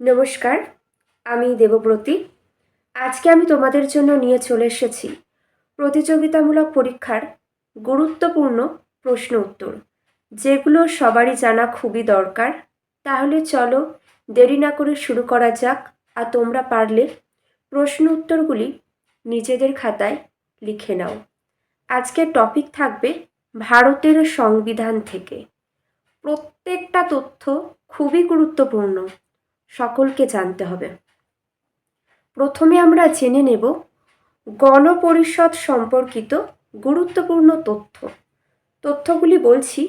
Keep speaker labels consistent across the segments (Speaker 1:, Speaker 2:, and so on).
Speaker 1: নমস্কার, আমি দেবব্রতী। আজকে আমি তোমাদের জন্য নিয়ে চলে এসেছি প্রতিযোগিতামূলক পরীক্ষার গুরুত্বপূর্ণ প্রশ্ন উত্তর, যেগুলো সবারই জানা খুবই দরকার। তাহলে চলো দেরি না করে শুরু করা যাক। আর তোমরা পারলে প্রশ্ন উত্তরগুলি নিজেদের খাতায় লিখে নাও। আজকের টপিক থাকবে ভারতের সংবিধান থেকে। প্রত্যেকটা তথ্য খুবই গুরুত্বপূর্ণ, সকলকে জানতে হবে। প্রথমে আমরা জেনে নেব গণপরিষদ সম্পর্কিত গুরুত্বপূর্ণ তথ্যগুলি বলছি,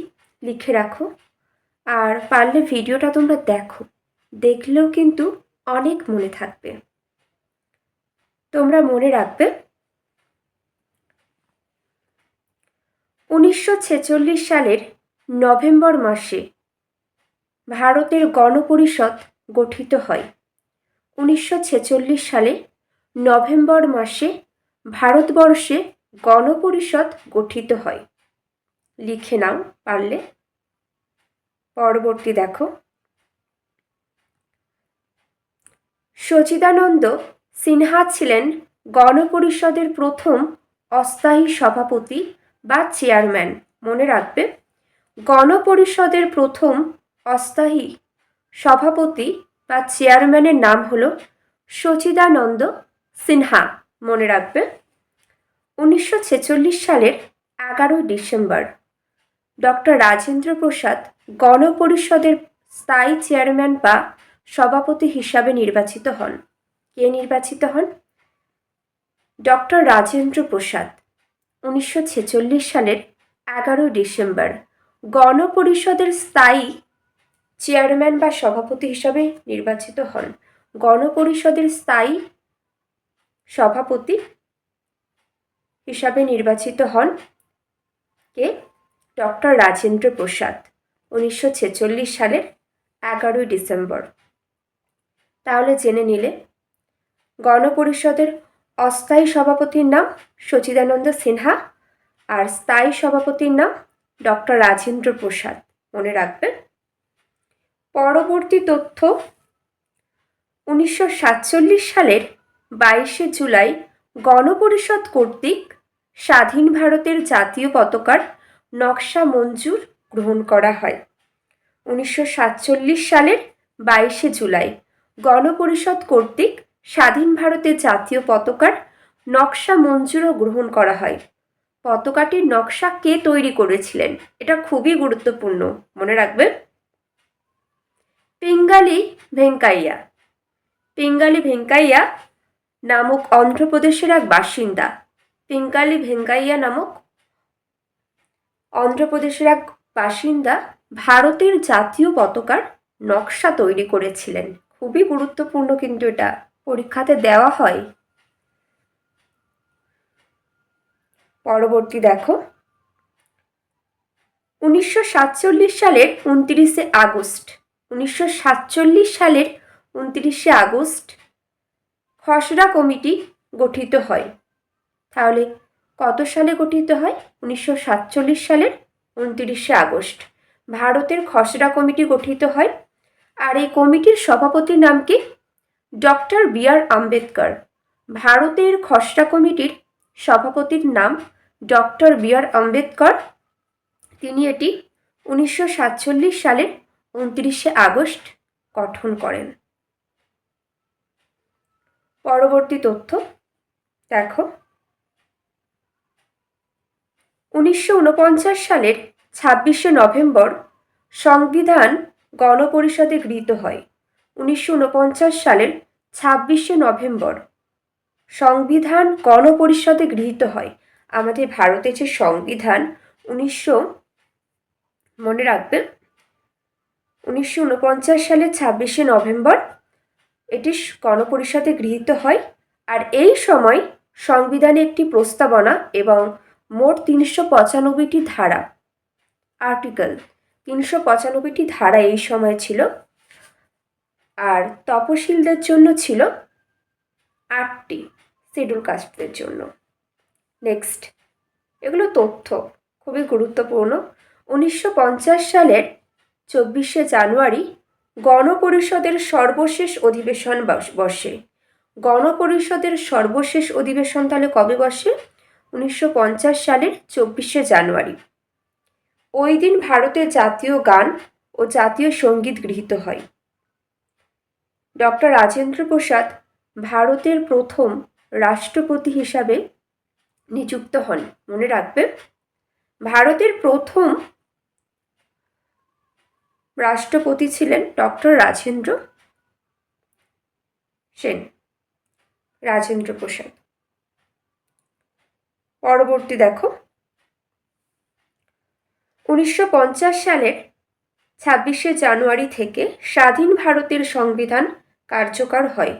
Speaker 1: লিখে রাখো। আর পারলে ভিডিওটা তোমরা দেখো, দেখলেও কিন্তু অনেক মনে থাকবে। তোমরা মনে রাখবে 1946 সালের নভেম্বর মাসে ভারতের গণপরিষদ গঠিত হয়। 1946 সালে নভেম্বর মাসে ভারতবর্ষে গণপরিষদ গঠিত হয়। লিখে নাও পারলে। পরবর্তী দেখো, সচিদানন্দ সিনহা ছিলেন গণপরিষদের প্রথম অস্থায়ী সভাপতি বা চেয়ারম্যান। মনে রাখবে, গণপরিষদের প্রথম অস্থায়ী সভাপতি বা চেয়ারম্যানের নাম হলো সচিদানন্দ সিনহা। মনে রাখবে। 1946 সালের 11 ডিসেম্বর ডক্টর রাজেন্দ্র প্রসাদ গণপরিষদের স্থায়ী চেয়ারম্যান বা সভাপতি হিসাবে নির্বাচিত হন। কে নির্বাচিত হন? ডক্টর রাজেন্দ্র প্রসাদ 1946 সালের 11 ডিসেম্বর গণপরিষদের স্থায়ী চেয়ারম্যান বা সভাপতি হিসাবে নির্বাচিত হন। গণপরিষদের স্থায়ী সভাপতি হিসাবে নির্বাচিত হন কে? ডক্টর রাজেন্দ্র প্রসাদ 1946 সালের 11 ডিসেম্বর। তাহলে জেনে নিলে গণপরিষদের অস্থায়ী সভাপতির নাম সচিদানন্দ সিনহা আর স্থায়ী সভাপতির নাম ডক্টর রাজেন্দ্র প্রসাদ। মনে রাখবে। পরবর্তী তথ্য, 1947 সালের 22 জুলাই গণপরিষদ কর্তৃক স্বাধীন ভারতের জাতীয় পতাকার নকশা মঞ্জুর গ্রহণ করা হয়। 1947 সালের 22 জুলাই গণপরিষদ কর্তৃক স্বাধীন ভারতের জাতীয় পতাকার নকশা মঞ্জুরও গ্রহণ করা হয়। পতাকাটির নকশা কে তৈরি করেছিলেন? এটা খুবই গুরুত্বপূর্ণ, মনে রাখবে। পিঙ্গালি ভেঙ্কাইয়া। পিঙ্গালি ভেঙ্কাইয়া নামক অন্ধ্রপ্রদেশের এক বাসিন্দা। পিঙ্গালি ভেঙ্কাইয়া নামক অন্ধ্রপ্রদেশের এক বাসিন্দা ভারতের জাতীয় পতাকার নকশা তৈরি করেছিলেন। খুবই গুরুত্বপূর্ণ, কিন্তু এটা পরীক্ষাতে দেওয়া হয়। পরবর্তী দেখো, 1947 সালের 29 আগস্ট 1947 সালের 29 আগস্ট খসড়া কমিটি গঠিত হয়। তাহলে কত সালে গঠিত হয়? 1947 সালের 29 আগস্ট ভারতের খসড়া কমিটি গঠিত হয়। আর এই কমিটির সভাপতির নাম কি? Doctor B R. আম্বেদকর। ভারতের খসড়া কমিটির সভাপতির নাম ডক্টর বি.আর. আম্বেদকর। তিনি এটি 1947 সালের 29 আগস্ট গঠন করেন। পরবর্তী তথ্য দেখো, 1949 সালের 26 নভেম্বর সংবিধান গণপরিষদে গৃহীত হয়। 1949 সালের 26 নভেম্বর সংবিধান গণপরিষদে গৃহীত হয়। আমাদের ভারতের যে সংবিধান মনে রাখবে, 1949 সালের 26 নভেম্বর এটি গণপরিষদে গৃহীত হয়। আর এই সময় সংবিধানে একটি প্রস্তাবনা এবং মোট 395টি ধারা, আর্টিকেল 395টি ধারা এই সময় ছিল। আর তপশিলদের জন্য ছিল 8টি, শিডিউল কাস্টদের জন্য। নেক্সট, এগুলো তথ্য খুবই গুরুত্বপূর্ণ। 1950 সালের 24 জানুয়ারি গণপরিষদের সর্বশেষ অধিবেশন বসে। গণপরিষদের সর্বশেষ অধিবেশন তাহলে কবে বসে? 1950 সালের 24শে জানুয়ারি। ওই দিন ভারতের জাতীয় গান ও জাতীয় সঙ্গীত গৃহীত হয়। ডক্টর রাজেন্দ্র প্রসাদ ভারতের প্রথম রাষ্ট্রপতি হিসাবে নিযুক্ত হন। মনে রাখবে, ভারতের প্রথম রাষ্ট্রপতি ছিলেন ডক্টর রাজেন্দ্র সেন, রাজেন্দ্র প্রসাদ। পরবর্তী দেখো, 1950 সালের 26শে জানুয়ারি থেকে স্বাধীন ভারতের সংবিধান কার্যকর হয়।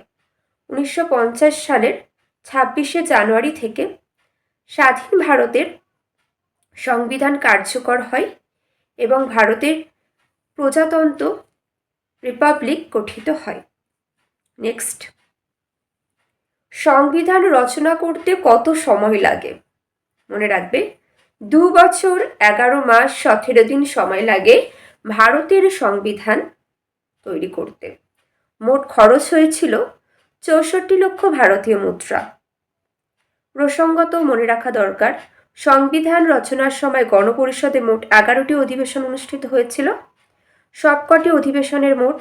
Speaker 1: 1950 সালের 26শে জানুয়ারি থেকে স্বাধীন ভারতের সংবিধান কার্যকর হয় এবং ভারতের প্রজাতন্ত্র রিপাবলিক গঠিত হয়। নেক্সট, সংবিধান রচনা করতে কত সময় লাগে? মনে রাখবে, 2 বছর 11 মাস 17 দিন সময় লাগে ভারতের সংবিধান তৈরি করতে। মোট খরচ হয়েছিল 64 লক্ষ ভারতীয় মুদ্রা। প্রসঙ্গত মনে রাখা দরকার, সংবিধান রচনার সময় গণপরিষদে মোট 11টি অধিবেশন অনুষ্ঠিত হয়েছিল। সবকটি অধিবেশনের মোট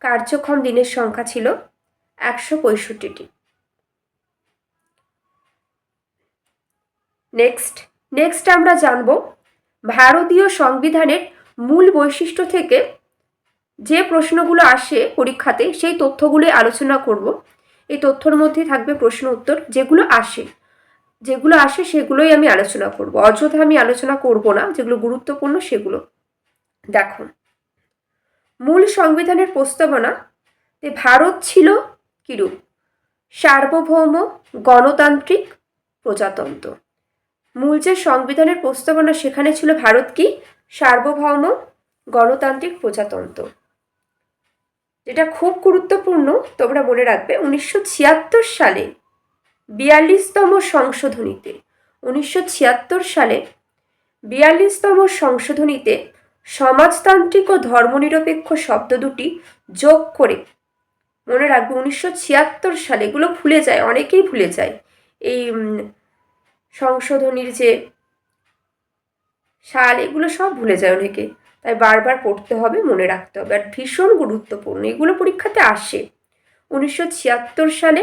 Speaker 1: কার্যক্ষম দিনের সংখ্যা ছিল 165টি। নেক্সট আমরা জানব ভারতীয় সংবিধানের মূল বৈশিষ্ট্য থেকে যে প্রশ্নগুলো আসে পরীক্ষাতে সেই তথ্যগুলো আলোচনা করব। এই তথ্যর মধ্যে থাকবে প্রশ্ন উত্তর, যেগুলো আসে সেগুলোই আমি আলোচনা করব। অযথা আমি আলোচনা করব না, যেগুলো গুরুত্বপূর্ণ সেগুলো। দেখো, মূল সংবিধানের প্রস্তাবনা ভারত ছিল কিরূপ? সার্বভৌম, গণতান্ত্রিক, প্রজাতন্ত্র। মূল যে সংবিধানের প্রস্তাবনা সেখানে ছিল ভারত কি? সার্বভৌম, গণতান্ত্রিক, প্রজাতন্ত্র। যেটা খুব গুরুত্বপূর্ণ, তোমরা মনে রাখবে, 1976 সালে 42তম সংশোধনীতে 1976 সালে 42তম সংশোধনীতে সমাজতান্ত্রিক ও ধর্মনিরপেক্ষ শব্দ দুটি যোগ করে, মনে রাখবে 1976 সালে, এগুলো ভুলে যায়, অনেকেই ভুলে যায় এই সংশোধনীর যে সাল, এগুলো সব ভুলে যায় অনেকে, তাই বারবার পড়তে হবে, মনে রাখতে হবে, আর ভীষণ গুরুত্বপূর্ণ, এগুলো পরীক্ষাতে আসে। 1976 সালে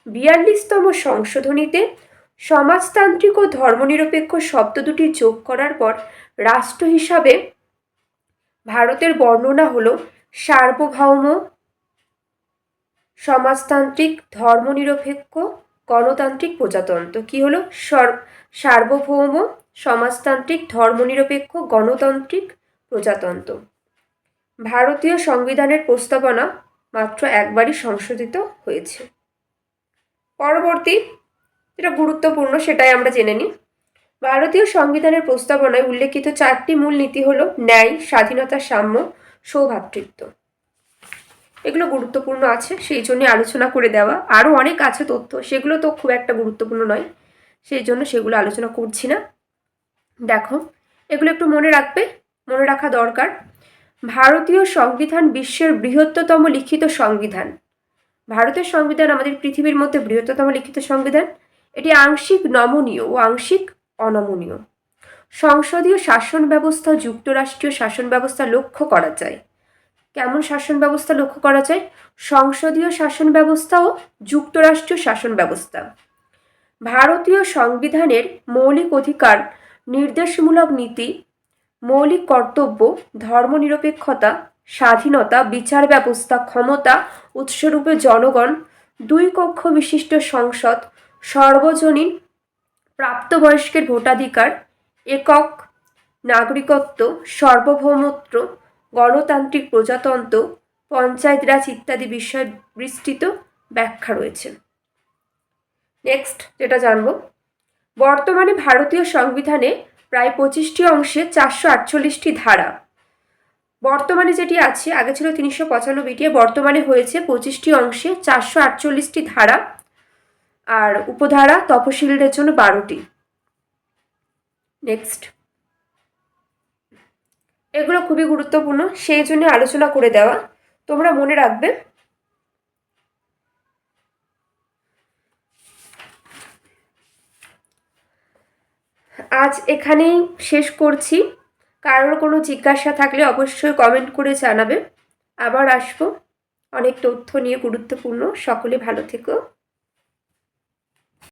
Speaker 1: 42তম সংশোধনীতে সমাজতান্ত্রিক ও ধর্মনিরপেক্ষ শব্দ দুটি যোগ করার পর রাষ্ট্র হিসাবে ভারতের বর্ণনা হলো সার্বভৌম, সমাজতান্ত্রিক, ধর্মনিরপেক্ষ, গণতান্ত্রিক, প্রজাতন্ত্র। কি হলো? সার্বভৌম, সমাজতান্ত্রিক, ধর্মনিরপেক্ষ, গণতান্ত্রিক, প্রজাতন্ত্র। ভারতীয় সংবিধানের প্রস্তাবনা মাত্র একবারই সংশোধিত হয়েছে। পরবর্তী যেটা গুরুত্বপূর্ণ সেটাই আমরা জেনে নিই। ভারতীয় সংবিধানের প্রস্তাবনায় উল্লেখিত 4টি মূল নীতি হলো ন্যায়, স্বাধীনতা, সাম্য, সৌভ্রাতৃত্ব। এগুলো গুরুত্বপূর্ণ আছে, সেই জন্য আলোচনা করে দেওয়া। আরও অনেক আছে তথ্য, সেগুলো তো খুব একটা গুরুত্বপূর্ণ নয়, সেই জন্য সেগুলো আলোচনা করছি না। দেখো, এগুলো একটু মনে রাখবে, মনে রাখা দরকার। ভারতীয় সংবিধান বিশ্বের বৃহত্তম লিখিত সংবিধান। ভারতের সংবিধান আমাদের পৃথিবীর মধ্যে বৃহত্তম লিখিত সংবিধান। এটি আংশিক নমনীয় ও আংশিক অনমনীয়। সংসদীয় শাসন ব্যবস্থা, যুক্তরাষ্ট্রীয় শাসন ব্যবস্থা লক্ষ্য করা যায়। কেমন শাসন ব্যবস্থা লক্ষ্য করা যায়? সংসদীয় শাসন ব্যবস্থা ও যুক্তরাষ্ট্রীয় শাসন ব্যবস্থা। ভারতীয় সংবিধানের মৌলিক অধিকার, নির্দেশমূলক নীতি, মৌলিক কর্তব্য, ধর্মনিরপেক্ষতা, স্বাধীনতা, বিচার ব্যবস্থা, ক্ষমতা, উৎসরূপে জনগণ, 2 কক্ষ বিশিষ্ট সংসদ, সর্বজনীন প্রাপ্তবয়স্কের ভোটাধিকার, একক নাগরিকত্ব, সার্বভৌমত্ব, গণতান্ত্রিক, প্রজাতন্ত্র, পঞ্চায়েত রাজ ইত্যাদি বিষয়ে বিস্তৃত ব্যাখ্যা রয়েছে। নেক্সট যেটা জানব, বর্তমানে ভারতীয় সংবিধানে প্রায় 25টি অংশে 448টি ধারা। বর্তমানে যেটি আছে, আগে ছিল 395টি, বর্তমানে হয়েছে 25টি অংশে 448টি ধারা, আর উপধারা তপশিলীদের জন্য 12টি। নেক্সট, এগুলো খুবই গুরুত্বপূর্ণ, সেই জন্য আলোচনা করে দেওয়া। তোমরা মনে রাখবে। আজ এখানেই শেষ করছি। কারোর কোনো জিজ্ঞাসা থাকলে অবশ্যই কমেন্ট করে জানাবে। আবার আসবো অনেক তথ্য নিয়ে, গুরুত্বপূর্ণ। সকলে ভালো থেকো।